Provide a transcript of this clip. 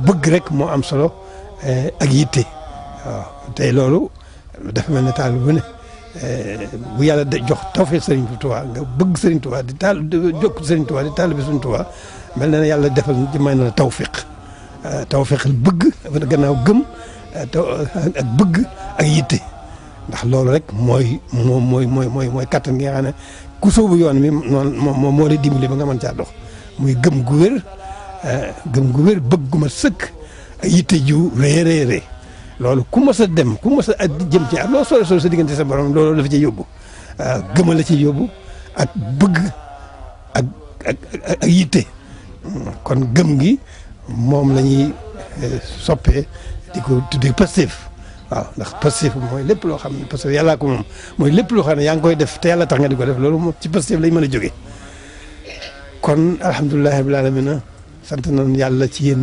bëgg rek moo am solo ak yitte waaw tey loolu dafa mel ne taal bu ne bu yàlla de jox tawfeex Serigne Touba nga bëgg Serigne Touba di taal jokk Serigne Touba di taal bi Serigne Touba mel na ne yàlla defal may na la tawfeex bëgg gannaaw gëm ak bëgg ak yitte ndax loolu rek mooy kattan gi nga xam ne ku sóobu yoon mi noonu moo lay dimbali ba nga mën caa dox muy gëm gu wér bëgg gu ma sëkk ak yitte ju rëy loolu ku mës a dem ku mës a jëm ci loo sore sa diggante sa borom loolu dafa ci yóbbu gëma la ci yóbbu ak bëgg ak yitte kon gëm gi moom la ñuy soppee di ko tuddee Pastef waaw ndax Pastef mooy lépp loo xam ne parce que yàllaa ko moom mooy lépp loo xam ne yaa ngi koy def te yàlla tax nga di ko def loolu moom ci Pastef lañ mën a jógee kon alhamdulilah rabbil alamin sant nañu yàlla ci yéen